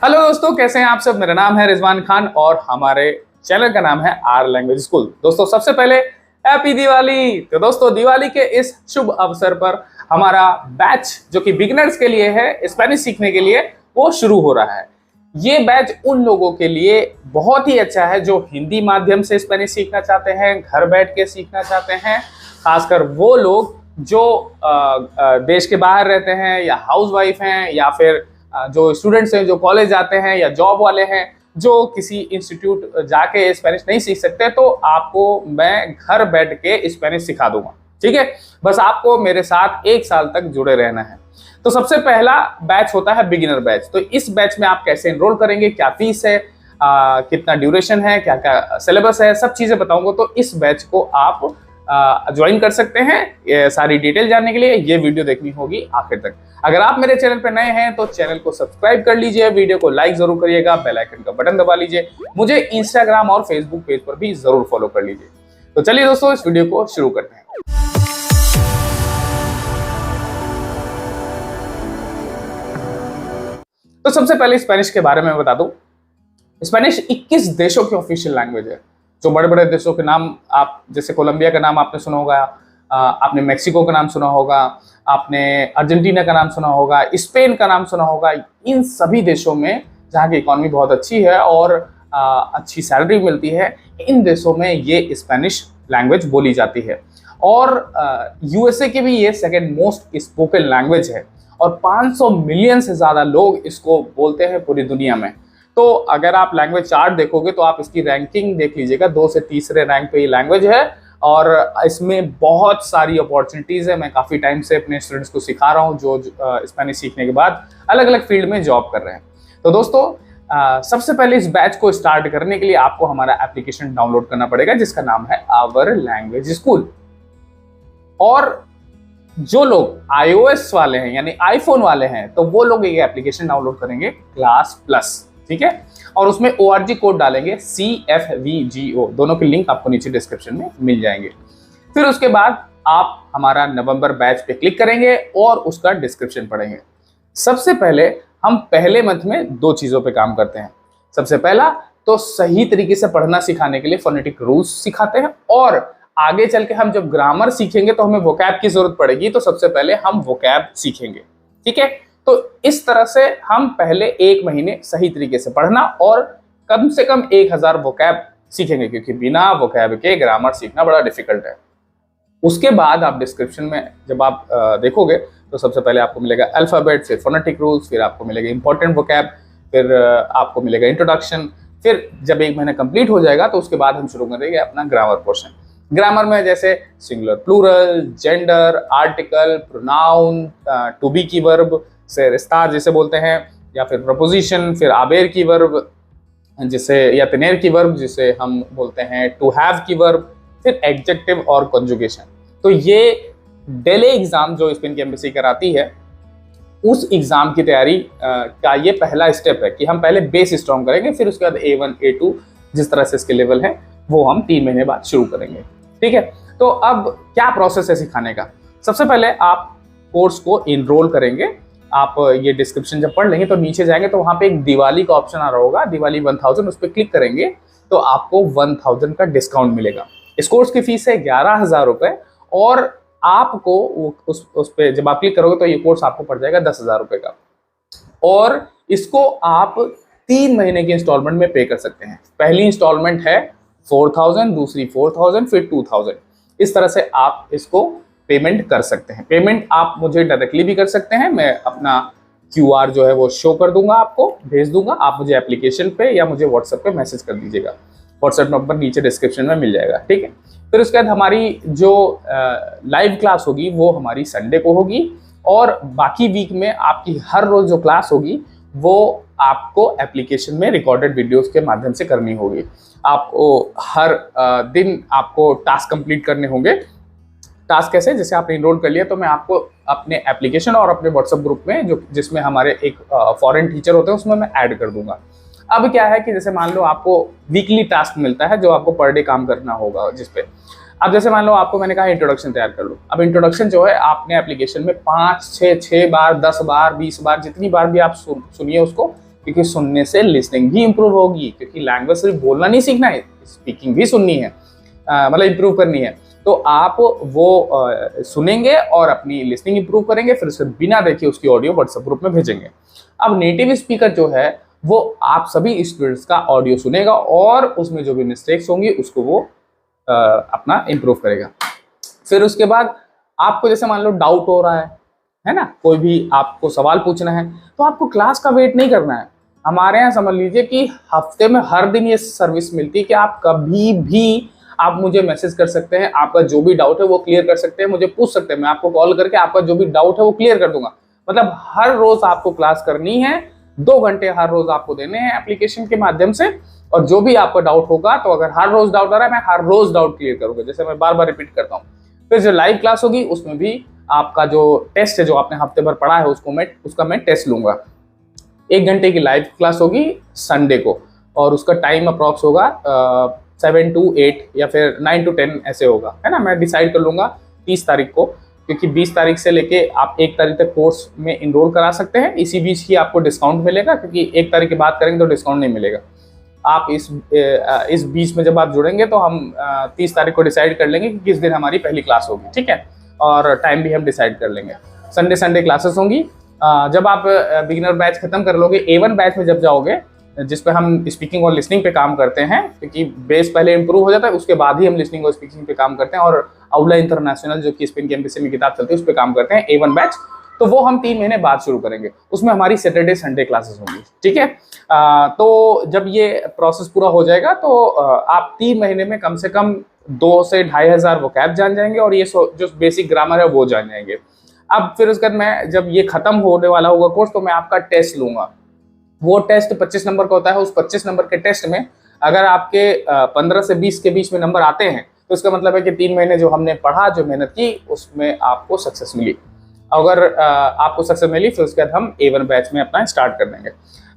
Hello दोस्तों, कैसे हैं आप सब। मेरा नाम है रिजवान खान और हमारे चैनल का नाम है आर लैंग्वेज स्कूल। दोस्तों, सबसे पहले हैप्पी दिवाली। तो दोस्तों, दिवाली के इस शुभ अवसर पर हमारा बैच जो कि बिगिनर्स के लिए है, स्पेनिश सीखने के लिए, वो शुरू हो रहा है। ये बैच उन लोगों के लिए बहुत ही अच्छा है जो हिंदी माध्यम से स्पेनिश सीखना चाहते हैं, घर बैठ के सीखना चाहते हैं। खासकर वो लोग जो देश के बाहर रहते हैं या हाउसवाइफ हैं या फिर जो स्टूडेंट्स हैं जो कॉलेज जाते हैं या जॉब वाले हैं जो किसी इंस्टीट्यूट जाके स्पेनिश नहीं सीख सकते, तो आपको मैं घर बैठ के स्पेनिश सिखा दूंगा। ठीक है, बस आपको मेरे साथ 1 साल तक जुड़े रहना है। तो सबसे पहला बैच होता है बिगिनर बैच। तो इस बैच में आप कैसे एनरोल करेंगे, क्या फीस है, कितना ड्यूरेशन है, क्या क्या सिलेबस है, सब चीजें बताऊंगा। तो इस बैच को आप ज्वाइन कर सकते हैं। ये सारी डिटेल जानने के लिए ये वीडियो देखनी होगी आखिर तक। अगर आप मेरे चैनल पर नए हैं तो चैनल को सब्सक्राइब कर लीजिए, वीडियो को लाइक जरूर करिएगा, बेल आइकन का बटन दबा लीजिए। मुझे इंस्टाग्राम और फेसबुक पेज पर भी जरूर फॉलो कर लीजिए। तो चलिए दोस्तों, इस वीडियो को शुरू करते हैं। तो सबसे पहले स्पेनिश के बारे में बता दूं। स्पेनिश 21 देशों की ऑफिशियल लैंग्वेज है। जो बड़े बड़े देशों के नाम, आप जैसे कोलंबिया का नाम आपने सुना होगा, आपने मेक्सिको का नाम सुना होगा, आपने अर्जेंटीना का नाम सुना होगा, स्पेन का नाम सुना होगा। इन सभी देशों में जहाँ की इकोनॉमी बहुत अच्छी है और अच्छी सैलरी मिलती है, इन देशों में ये स्पेनिश लैंग्वेज बोली जाती है। और यूएसए की भी ये सेकेंड मोस्ट स्पोकन लैंग्वेज है और 500 मिलियन से ज़्यादा लोग इसको बोलते हैं पूरी दुनिया में। तो अगर आप लैंग्वेज चार्ट देखोगे तो आप इसकी रैंकिंग देख लीजिएगा, 2 से तीसरे रैंक पे ये लैंग्वेज है और इसमें बहुत सारी अपॉर्चुनिटीज़ है। मैं काफ़ी टाइम से अपने स्टूडेंट्स को सिखा रहा हूँ जो स्पेनिश सीखने के बाद अलग अलग फील्ड में जॉब कर रहे हैं। तो दोस्तों, सबसे पहले इस बैच को स्टार्ट करने के लिए आपको हमारा एप्लीकेशन डाउनलोड करना पड़ेगा जिसका नाम है आवर लैंग्वेज स्कूल। और जो लोग iOS वाले हैं यानी आईफोन वाले हैं तो वो लोग ये एप्लीकेशन डाउनलोड करेंगे क्लास प्लस। ठीक है, और उसमें ORG कोड डालेंगे CFVGO। दोनों के लिंक आपको नीचे डिस्क्रिप्शन में मिल जाएंगे। फिर उसके बाद आप हमारा नवंबर बैच पे क्लिक करेंगे और उसका डिस्क्रिप्शन पढ़ेंगे। सबसे पहले हम पहले मंथ में 2 चीज़ों पे काम करते हैं। सबसे पहला तो सही तरीके से पढ़ना सिखाने के लिए फोनेटिक रूल्स सिखाते हैं, और आगे चल के हम जब ग्रामर सीखेंगे तो हमें वोकैब की जरूरत पड़ेगी, तो सबसे पहले हम वोकैब सीखेंगे। ठीक है, तो इस तरह से हम पहले 1 महीने सही तरीके से पढ़ना और कम से कम 1000 वोकैब सीखेंगे, क्योंकि बिना वोकैब के ग्रामर सीखना बड़ा डिफिकल्ट है। उसके बाद आप डिस्क्रिप्शन में जब आप देखोगे तो सबसे पहले आपको मिलेगा अल्फाबेट, फिर फोनेटिक रूल्स, फिर आपको मिलेगा इंपॉर्टेंट वोकैब, फिर आपको मिलेगा इंट्रोडक्शन। फिर जब 1 महीना कंप्लीट हो जाएगा तो उसके बाद हम शुरू करेंगे अपना ग्रामर पोर्शन। ग्रामर में जैसे singular, plural, gender, article, pronoun, to be की वर्ब से स्टार जिसे बोलते हैं, या फिर प्रपोजिशन, फिर आबेर की वर्ब जिसे, या तेनेर की वर्ब जिसे हम बोलते हैं टू हैव की वर्ब, फिर एडजेक्टिव और कंजुगेशन। तो ये डेली एग्जाम जो स्पेन की एम्बेसी कराती है, उस एग्जाम की तैयारी का ये पहला स्टेप है कि हम पहले बेस स्ट्रॉन्ग करेंगे, फिर उसके बाद A1 A2 जिस तरह से इसके लेवल है वो हम 3 महीने बाद शुरू करेंगे। ठीक है, तो अब क्या प्रोसेस है सिखाने का। सबसे पहले आप कोर्स को इनरोल करेंगे। आप ये डिस्क्रिप्शन जब पढ़ लेंगे तो नीचे जाएंगे तो वहाँ पे एक दिवाली का ऑप्शन आ रहा होगा, दिवाली 1000, उस पर क्लिक करेंगे तो आपको 1000 का डिस्काउंट मिलेगा। इस कोर्स की फीस है 11,000 रुपये और आपको उस पर जब आप क्लिक करोगे तो ये कोर्स आपको पड़ जाएगा 10,000 रुपये का, और इसको आप 3 महीने की इंस्टॉलमेंट में पे कर सकते हैं। पहली इंस्टॉलमेंट है 4000, दूसरी 4000, फिर 2000। इस तरह से आप इसको पेमेंट कर सकते हैं। पेमेंट आप मुझे डायरेक्टली भी कर सकते हैं, मैं अपना QR जो है वो शो कर दूंगा, आपको भेज दूंगा। आप मुझे एप्लीकेशन पे या मुझे व्हाट्सएप पे मैसेज कर दीजिएगा। व्हाट्सएप नंबर नीचे डिस्क्रिप्शन में मिल जाएगा। ठीक है, फिर उसके बाद हमारी जो लाइव क्लास होगी वो हमारी संडे को होगी, और बाकी वीक में आपकी हर रोज जो क्लास होगी वो आपको एप्लीकेशन में रिकॉर्डेड वीडियोस के माध्यम से करनी होगी। आपको हर दिन आपको टास्क कंप्लीट करने होंगे। टास्क कैसे, जैसे आपने इनरोल कर लिया तो मैं आपको अपने एप्लीकेशन और अपने व्हाट्सएप ग्रुप में जो जिसमें हमारे एक फॉरेन टीचर होते हैं उसमें मैं ऐड कर दूंगा। अब क्या है कि जैसे मान लो आपको वीकली टास्क मिलता है जो आपको पर डे काम करना होगा जिस पे। अब जैसे मान लो आपको मैंने कहा इंट्रोडक्शन तैयार कर लो। अब इंट्रोडक्शन जो है आपने एप्लीकेशन में 5, 6 बार, 10 बार, 20 बार, जितनी बार भी आप सुनिए उसको क्योंकि सुनने से लिसनिंग भी इंप्रूव होगी, क्योंकि लैंग्वेज सिर्फ बोलना नहीं सीखना है, स्पीकिंग भी सुननी है, मतलब इंप्रूव करनी है। तो आप वो सुनेंगे और अपनी लिसनिंग इंप्रूव करेंगे, फिर उसे बिना देखे उसकी ऑडियो व्हाट्सएप ग्रुप में भेजेंगे। अब नेटिव स्पीकर जो है वो आप सभी स्टूडेंट्स का ऑडियो सुनेगा और उसमें जो भी मिस्टेक्स होंगी उसको वो अपना इंप्रूव करेगा। फिर उसके बाद आपको जैसे मान लो डाउट हो रहा है ना, कोई भी आपको सवाल पूछना है, तो आपको क्लास का वेट नहीं करना है। हमारे यहाँ समझ लीजिए कि हफ्ते में हर दिन ये सर्विस मिलती है कि आप कभी भी आप मुझे मैसेज कर सकते हैं, आपका जो भी डाउट है वो क्लियर कर सकते हैं, मुझे पूछ सकते हैं, मैं आपको कॉल करके आपका जो भी डाउट है वो क्लियर कर दूंगा। मतलब हर रोज आपको क्लास करनी है, 2 घंटे हर रोज आपको देने हैं एप्लीकेशन के माध्यम से, और जो भी आपका डाउट होगा, तो अगर हर रोज डाउट आ रहा है, मैं हर रोज डाउट क्लियर करूंगा, जैसे मैं बार बार रिपीट करता हूँ। फिर जो लाइव क्लास होगी उसमें भी आपका जो टेस्ट है, जो आपने हफ्ते भर पढ़ा है, उसका मैं टेस्ट लूंगा। 1 घंटे की लाइव क्लास होगी संडे को, और उसका टाइम अप्रॉक्स होगा 7 to 8 या फिर 9 to 10 ऐसे होगा, है ना। मैं डिसाइड कर लूंगा 30 तारीख को, क्योंकि 20 तारीख से लेके आप 1 तारीख तक कोर्स में इनरोल करा सकते हैं। इसी बीच ही आपको डिस्काउंट मिलेगा, क्योंकि 1 तारीख की बात करेंगे तो डिस्काउंट नहीं मिलेगा। आप इस बीच में जब आप जुड़ेंगे तो हम 30 तारीख को डिसाइड कर लेंगे कि किस दिन हमारी पहली क्लास होगी, ठीक है, और टाइम भी हम डिसाइड कर लेंगे। संडे क्लासेस होंगी। जब आप बिगिनर बैच खत्म कर लोगे, A1 बैच में जब जाओगे, जिसपे हम स्पीकिंग और लिसनिंग पे काम करते हैं, क्योंकि बेस पहले इंप्रूव हो जाता है, उसके बाद ही हम लिसनिंग और स्पीकिंग पे काम करते हैं, और आउला इंटरनेशनल जो कि स्पेन की एम्बेसी में किताब चलती है उस पर काम करते हैं, A1 बैच। तो वो हम 3 महीने बाद शुरू करेंगे, उसमें हमारी सैटरडे संडे क्लासेस होंगी, ठीक है। तो जब ये प्रोसेस पूरा हो जाएगा तो आप 3 महीने में कम से कम 2 से 2,500 वोकैब जान जाएंगे, और ये जो बेसिक ग्रामर है वो जान जाएंगे। अब फिर उसके बाद मैं, जब ये खत्म होने वाला होगा कोर्स, तो मैं आपका टेस्ट लूंगा। वो टेस्ट 25 नंबर का होता है। उस 25 नंबर के टेस्ट में अगर आपके 15 से 20 के बीच में नंबर आते हैं, तो इसका मतलब है कि 3 महीने जो हमने पढ़ा, जो मेहनत की, उसमें आपको सक्सेस मिली। अगर आपको सक्सेस मिली, फिर उसके बाद हम A1 बैच में अपना स्टार्ट कर देंगे।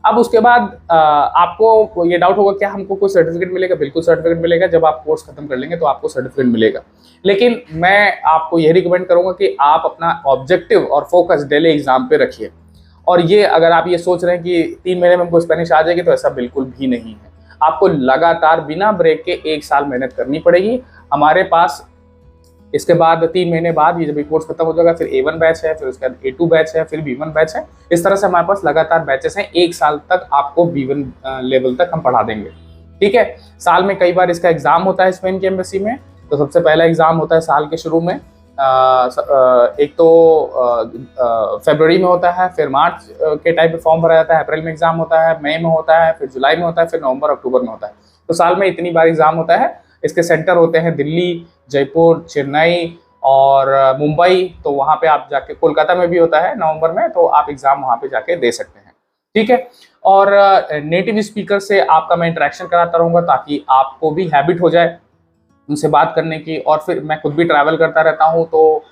अब उसके बाद आपको ये डाउट होगा क्या हमको कोई सर्टिफिकेट मिलेगा? बिल्कुल सर्टिफिकेट मिलेगा। जब आप कोर्स खत्म कर लेंगे तो आपको सर्टिफिकेट मिलेगा। लेकिन मैं आपको यही रिकमेंड करूंगा कि आप अपना ऑब्जेक्टिव और फोकस डेली एग्जाम पे रखिए। और ये अगर आप ये सोच रहे हैं कि 3 महीने में हमको स्पेनिश आ जाएगी, तो ऐसा बिल्कुल भी नहीं है। आपको लगातार बिना ब्रेक के 1 साल मेहनत करनी पड़ेगी। हमारे पास इसके बाद 3 महीने बाद ये जब कोर्स खत्म हो जाएगा, फिर A1 बैच है, फिर उसके बाद A2 बैच है, फिर B1 बैच है। इस तरह से हमारे पास लगातार बैचेस हैं। 1 साल तक आपको B1 लेवल तक हम पढ़ा देंगे, ठीक है। साल में कई बार इसका एग्जाम होता है स्पेन की एम्बेसी में। तो सबसे पहला एग्जाम होता है साल के शुरू में, एक तो फरवरी में होता है, फिर मार्च के टाइम पे फॉर्म भरा जाता है, अप्रैल में एग्जाम होता है, मई में होता है, फिर जुलाई में होता है, फिर नवंबर अक्टूबर में होता है। तो साल में इतनी बार एग्जाम होता है। इसके सेंटर होते हैं दिल्ली, जयपुर, चेन्नई और मुंबई। तो वहाँ पे आप जाके, कोलकाता में भी होता है नवंबर में, तो आप एग्जाम वहाँ पे जाके दे सकते हैं, ठीक है। और नेटिव स्पीकर से आपका मैं इंटरेक्शन कराता रहूँगा, ताकि आपको भी हैबिट हो जाए उनसे बात करने की। और फिर मैं खुद भी ट्रैवल करता रहता हूँ, तो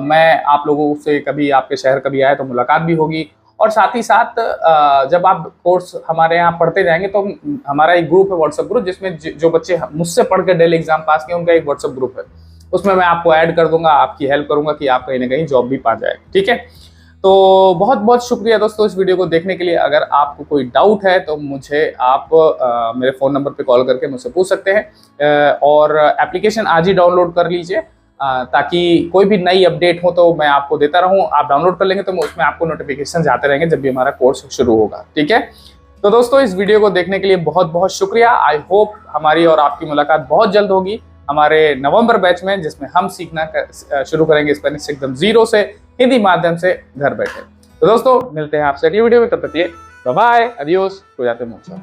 मैं आप लोगों से कभी आपके शहर कभी आए तो मुलाकात भी होगी। और साथ ही साथ जब आप कोर्स हमारे यहाँ पढ़ते जाएंगे, तो हमारा एक ग्रुप है, व्हाट्सएप ग्रुप, जिसमें जो बच्चे मुझसे पढ़ के डेली एग्जाम पास किए, उनका एक व्हाट्सएप ग्रुप है। उसमें मैं आपको ऐड कर दूंगा, आपकी हेल्प करूंगा कि आप कहीं ना कहीं जॉब भी पा जाए, ठीक है। तो बहुत बहुत शुक्रिया दोस्तों इस वीडियो को देखने के लिए। अगर आपको कोई डाउट है तो मुझे आप मेरे फ़ोन नंबर पे कॉल करके मुझसे पूछ सकते हैं। और एप्लीकेशन आज ही डाउनलोड कर लीजिए, ताकि कोई भी नई अपडेट हो तो मैं आपको देता रहूं। आप डाउनलोड कर लेंगे तो उसमें आपको नोटिफिकेशन आते रहेंगे जब भी हमारा कोर्स शुरू होगा, ठीक है। तो दोस्तों इस वीडियो को देखने के लिए बहुत बहुत शुक्रिया। आई होप हमारी और आपकी मुलाकात बहुत जल्द होगी हमारे नवंबर बैच में, जिसमें हम सीखना शुरू करेंगे स्पेनिश एकदम 0 से, हिंदी माध्यम से, घर बैठे। तो दोस्तों मिलते हैं आपसे अगली वीडियो में, तब तक बाय बाय, अडियोस, cuídate mucho।